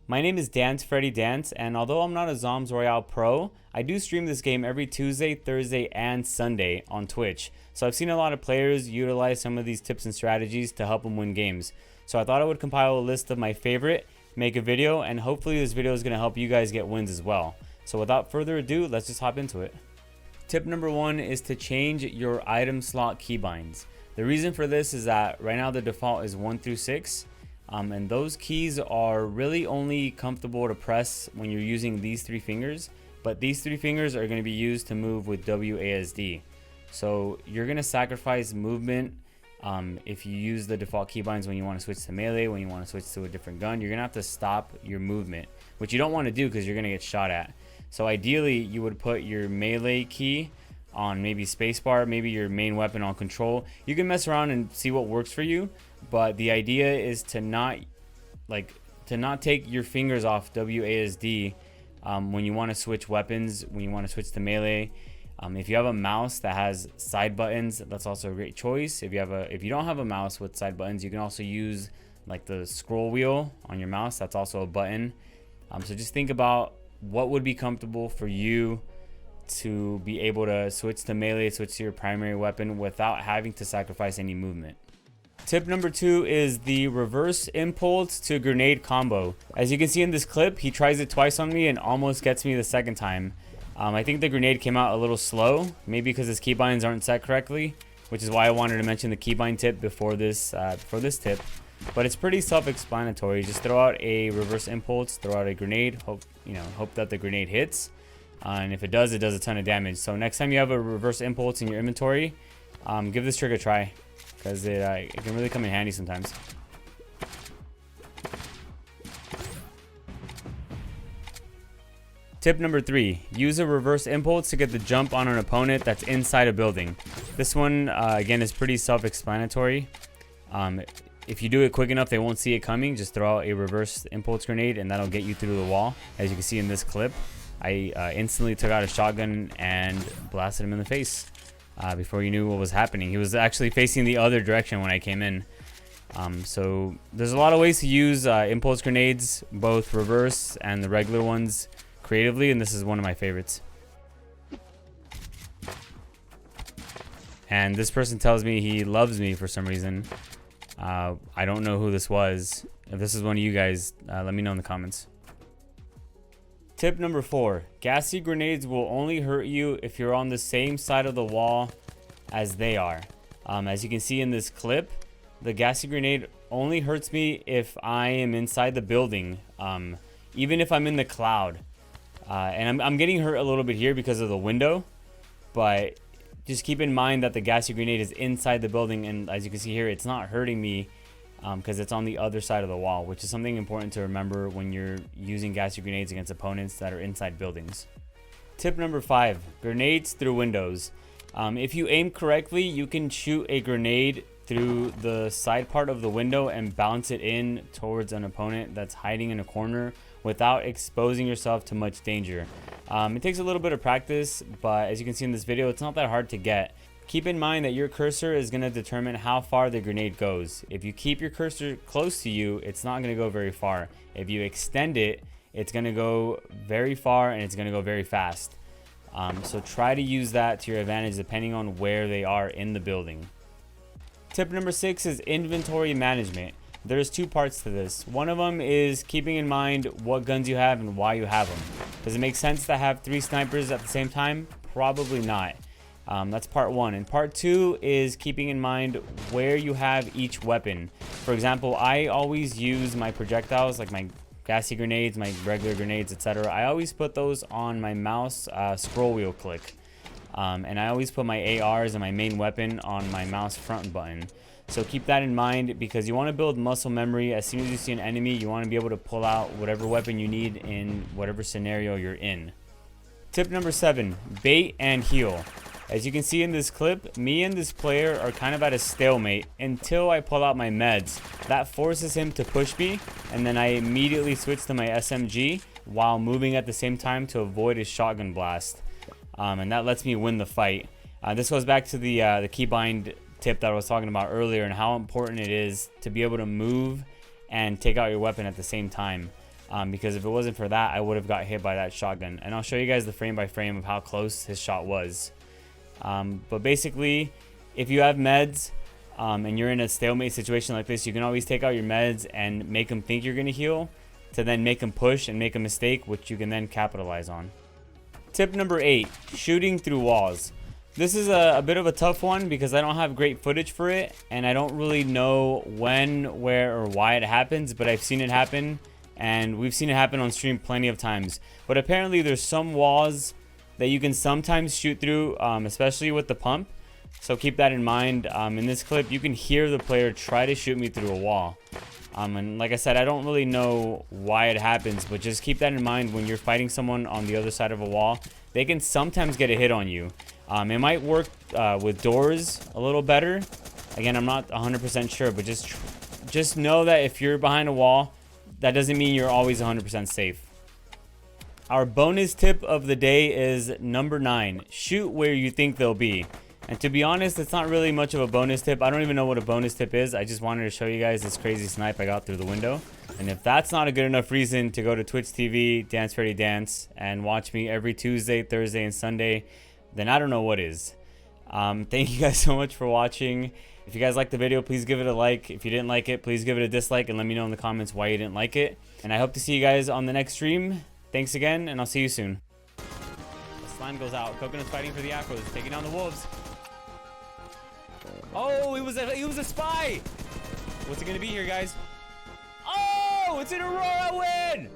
My name is Dance Freddy Dance, and although I'm not a Zombs Royale pro, I do stream this game every Tuesday, Thursday, and Sunday on Twitch. So I've seen a lot of players utilize some of these tips and strategies to help them win games. So I thought I would compile a list of my favorite, make a video, and hopefully this video is going to help you guys get wins as well. So without further ado, let's just hop into it. Tip number one is to change your item slot keybinds. The reason for this is that right now the default is 1 through 6. And those keys are really only comfortable to press when you're using these 3 fingers, but these 3 fingers are going to be used to move with WASD. So you're going to sacrifice movement if you use the default keybinds when you want to switch to melee, when you want to switch to a different gun. You're going to have to stop your movement, which you don't want to do because you're going to get shot at. So ideally you would put your melee key on maybe spacebar, maybe your main weapon on control. You can mess around and see what works for you, but the idea is to not take your fingers off WASD when you want to switch weapons, when you want to switch to melee. If you have a mouse that has side buttons, that's also a great choice. If you don't have a mouse with side buttons, you can also use like the scroll wheel on your mouse. That's also a button. So just think about what would be comfortable for you to be able to switch to melee, switch to your primary weapon without having to sacrifice any movement. Tip number 2 is the reverse impulse to grenade combo. As you can see in this clip, he tries it twice on me and almost gets me the second time. I think the grenade came out a little slow, maybe because his keybinds aren't set correctly, which is why I wanted to mention the keybind tip before this tip. But it's pretty self-explanatory. Just throw out a reverse impulse, throw out a grenade, hope that the grenade hits. And if it does a ton of damage. So next time you have a reverse impulse in your inventory, give this trick a try, because it can really come in handy sometimes. Tip number 3, use a reverse impulse to get the jump on an opponent that's inside a building. This one, again, is pretty self-explanatory. If you do it quick enough, they won't see it coming. Just throw out a reverse impulse grenade and that'll get you through the wall. As you can see in this clip, I instantly took out a shotgun and blasted him in the face before you knew what was happening. He was actually facing the other direction when I came in. So there's a lot of ways to use impulse grenades, both reverse and the regular ones, creatively, and this is one of my favorites. And this person tells me he loves me for some reason. I don't know who this was. If this is one of you guys, let me know in the comments. Tip number 4, gassy grenades will only hurt you if you're on the same side of the wall as they are. As you can see in this clip, the gassy grenade only hurts me if I am inside the building, even if I'm in the cloud. And I'm getting hurt a little bit here because of the window, but just keep in mind that the gassy grenade is inside the building, and as you can see here, it's not hurting me because it's on the other side of the wall, which is something important to remember when you're using gassy grenades against opponents that are inside buildings. Tip number 5, grenades through windows. If you aim correctly, you can shoot a grenade through the side part of the window and bounce it in towards an opponent that's hiding in a corner without exposing yourself to much danger. It takes a little bit of practice, but as you can see in this video, it's not that hard to get. Keep in mind that your cursor is going to determine how far the grenade goes. If you keep your cursor close to you, it's not going to go very far. If you extend it, it's going to go very far and it's going to go very fast. So try to use that to your advantage depending on where they are in the building. Tip number 6 is inventory management. There's 2 parts to this. One of them is keeping in mind what guns you have and why you have them. Does it make sense to have 3 snipers at the same time? Probably not. That's part 1. And part 2 is keeping in mind where you have each weapon. For example, I always use my projectiles, like my gassy grenades, my regular grenades, etc. I always put those on my mouse scroll wheel click. And I always put my ARs and my main weapon on my mouse front button. So keep that in mind because you want to build muscle memory. As soon as you see an enemy, you want to be able to pull out whatever weapon you need in whatever scenario you're in. Tip number 7, bait and heal. As you can see in this clip, me and this player are kind of at a stalemate until I pull out my meds. That forces him to push me, and then I immediately switch to my SMG while moving at the same time to avoid his shotgun blast. And that lets me win the fight. This goes back to the keybind tip that I was talking about earlier and how important it is to be able to move and take out your weapon at the same time. because if it wasn't for that, I would have got hit by that shotgun. And I'll show you guys the frame by frame of how close his shot was. But basically, if you have meds and you're in a stalemate situation like this, you can always take out your meds and make them think you're going to heal, to then make them push and make a mistake, which you can then capitalize on. Tip number 8, shooting through walls. This is a bit of a tough one because I don't have great footage for it, and I don't really know when, where, or why it happens, but I've seen it happen, and we've seen it happen on stream plenty of times. But apparently there's some walls that you can sometimes shoot through, especially with the pump. So keep that in mind. In this clip, you can hear the player try to shoot me through a wall. And like I said, I don't really know why it happens, but just keep that in mind when you're fighting someone on the other side of a wall. They can sometimes get a hit on you. It might work with doors a little better. Again, I'm not 100% sure, but just know that if you're behind a wall, that doesn't mean you're always 100% safe. Our bonus tip of the day is number 9, shoot where you think they'll be. And to be honest, it's not really much of a bonus tip. I don't even know what a bonus tip is. I just wanted to show you guys this crazy snipe I got through the window. And if that's not a good enough reason to go to Twitch TV, Dance Ready Dance, and watch me every Tuesday, Thursday, and Sunday, then I don't know what is. Thank you guys so much for watching. If you guys liked the video, please give it a like. If you didn't like it, please give it a dislike and let me know in the comments why you didn't like it. And I hope to see you guys on the next stream. Thanks again, and I'll see you soon. The slime goes out. Coconut's fighting for the Afros, taking down the wolves. Oh, he was a spy. What's it gonna be here, guys? Oh, it's an Aurora win.